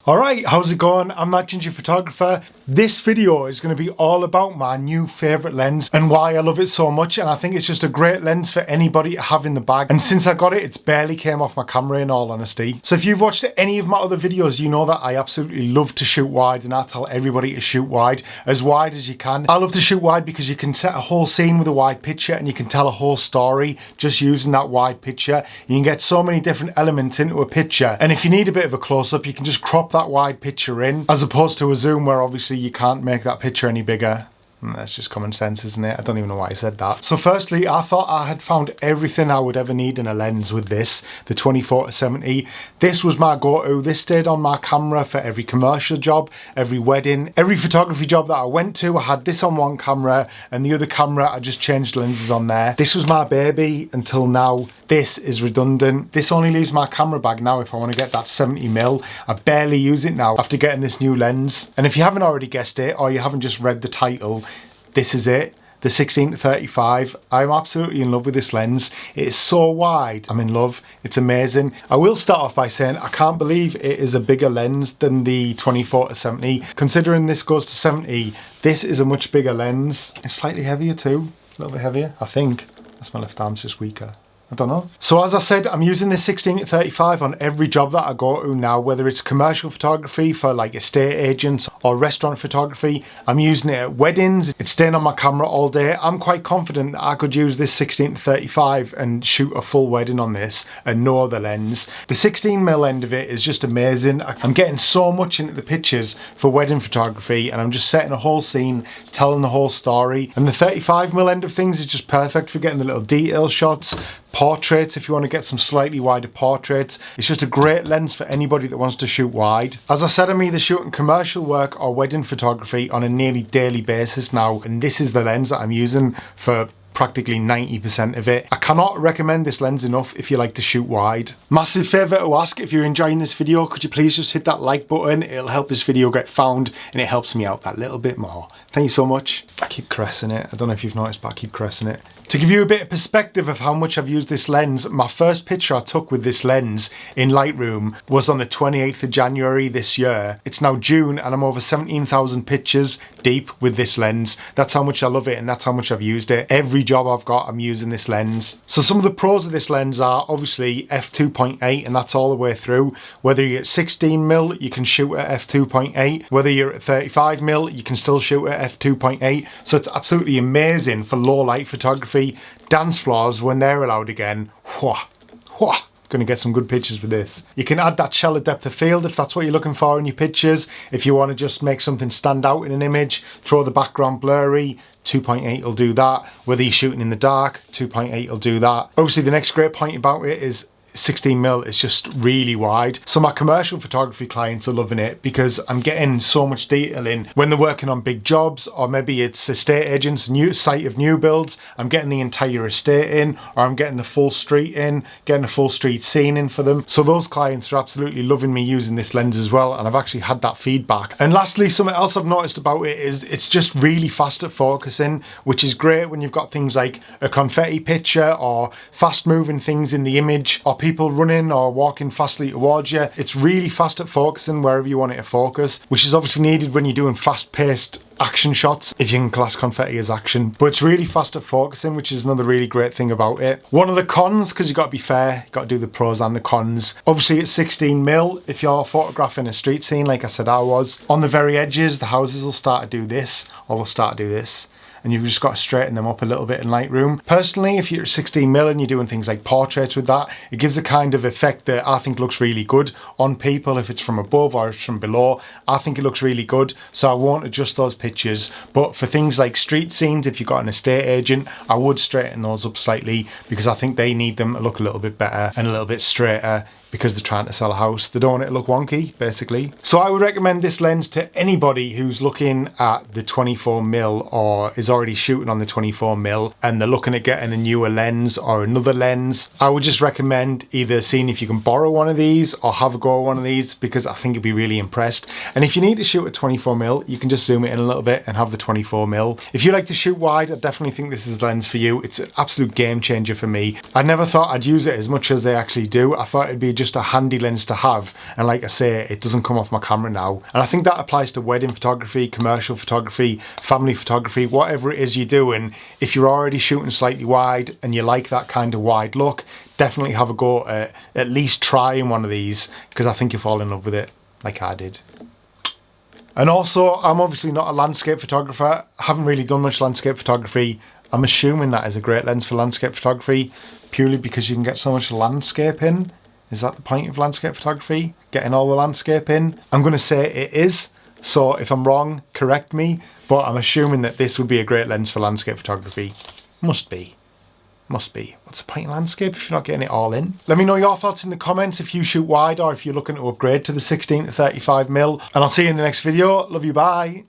Alright, how's it going? I'm that ginger photographer. This video is going to be all about my new favourite lens and why I love it so much, and I think it's just a great lens for anybody to have in the bag. And since I got it, it's barely came off my camera in all honesty. So if you've watched any of my other videos, you know that I absolutely love to shoot wide, and I tell everybody to shoot wide as you can. I love to shoot wide because you can set a whole scene with a wide picture and you can tell a whole story just using that wide picture. You can get so many different elements into a picture, and if you need a bit of a close-up, you can just crop that wide picture in, as opposed to a zoom where obviously you can't make that picture any bigger. That's just common sense, isn't it? I don't even know why I said that. So firstly, I thought I had found everything I would ever need in a lens with this, the 24-70. This was my go-to. This stayed on my camera for every commercial job, every wedding, every photography job that I went to. I had this on one camera, and the other camera I just changed lenses on there. This was my baby until now. This is redundant. This only leaves my camera bag now if I want to get that 70mm. I barely use it now after getting this new lens. And if you haven't already guessed it, or you haven't just read the title, this is it, the 16-35. I'm absolutely in love with this lens. It is so wide. I'm in love. It's amazing. I will start off by saying I can't believe it is a bigger lens than the 24-70. Considering this goes to 70, this is a much bigger lens. It's slightly heavier too, a little bit heavier, I think. That's my left arm's just weaker. I don't know. So as I said, I'm using this 16-35 on every job that I go to now, whether it's commercial photography for like estate agents or restaurant photography. I'm using it at weddings. It's staying on my camera all day. I'm quite confident that I could use this 16-35 and shoot a full wedding on this and no other lens. The 16mm end of it is just amazing. I'm getting so much into the pictures for wedding photography, and I'm just setting a whole scene, telling the whole story. And the 35mm end of things is just perfect for getting the little detail shots, portraits if you want to get some slightly wider portraits. It's just a great lens for anybody that wants to shoot wide. As I said, I'm either shooting commercial work or wedding photography on a nearly daily basis now, and this is the lens that I'm using for practically 90% of it. I cannot recommend this lens enough if you like to shoot wide. Massive favour to ask, if you're enjoying this video, could you please just hit that like button? It'll help this video get found and it helps me out that little bit more. Thank you so much. I keep caressing it. I don't know if you've noticed, but I keep caressing it. To give you a bit of perspective of how much I've used this lens, my first picture I took with this lens in Lightroom was on the 28th of January this year. It's now June and I'm over 17,000 pictures deep with this lens. That's how much I love it and that's how much I've used it. Every job I've got, I'm using this lens. So some of the pros of this lens are obviously f2.8, and that's all the way through. Whether you're at 16mm, you can shoot at f2.8. Whether you're at 35mm, you can still shoot at f2.8. So it's absolutely amazing for low light photography, dance floors when they're allowed again. Gonna get some good pictures with this. You can add that shallow depth of field if that's what you're looking for in your pictures. If you want to just make something stand out in an image, throw the background blurry, 2.8 will do that. Whether you're shooting in the dark, 2.8 will do that. Obviously the next great point about it is 16mm is just really wide. So my commercial photography clients are loving it because I'm getting so much detail in when they're working on big jobs, or maybe it's estate agents, new site of new builds. I'm getting the entire estate in, or I'm getting the full street in, getting a full street scene in for them. So those clients are absolutely loving me using this lens as well, and I've actually had that feedback. And lastly, something else I've noticed about it is it's just really fast at focusing, which is great when you've got things like a confetti picture or fast moving things in the image, or people running or walking fastly towards you. It's really fast at focusing wherever you want it to focus, which is obviously needed when you're doing fast-paced action shots, if you can class confetti as action. But it's really fast at focusing, which is another really great thing about it. One of the cons, because you've got to be fair, you've got to do the pros and the cons. Obviously it's 16mm. If you're photographing a street scene like I said I was, on the very edges the houses will start to do this, or will start to do this, and you've just got to straighten them up a little bit in Lightroom. Personally, if you're at 16mm and you're doing things like portraits with that, it gives a kind of effect that I think looks really good on people. If it's from above or if it's from below, I think it looks really good. So I won't adjust those pictures. But for things like street scenes, if you've got an estate agent, I would straighten those up slightly because I think they need them to look a little bit better and a little bit straighter, because they're trying to sell a house. They don't want it to look wonky, basically. So I would recommend this lens to anybody who's looking at the 24mm or is already shooting on the 24mm and they're looking at getting a newer lens or another lens. I would just recommend either seeing if you can borrow one of these or have a go at one of these, because I think you'd be really impressed. And if you need to shoot at 24mm, you can just zoom it in a little bit and have the 24mm. If you like to shoot wide, I definitely think this is the lens for you. It's an absolute game changer for me. I never thought I'd use it as much as they actually do. I thought it'd be just a handy lens to have. And like I say, it doesn't come off my camera now. And I think that applies to wedding photography, commercial photography, family photography, whatever it is you're doing. If you're already shooting slightly wide and you like that kind of wide look, definitely have a go at least trying one of these, because I think you'll fall in love with it like I did. And also, I'm obviously not a landscape photographer. I haven't really done much landscape photography. I'm assuming that is a great lens for landscape photography, purely because you can get so much landscape in. Is that the point of landscape photography? Getting all the landscape in? I'm going to say it is. So if I'm wrong, correct me. But I'm assuming that this would be a great lens for landscape photography. Must be. Must be. What's the point of landscape if you're not getting it all in? Let me know your thoughts in the comments if you shoot wide or if you're looking to upgrade to the 16-35mm. And I'll see you in the next video. Love you, bye.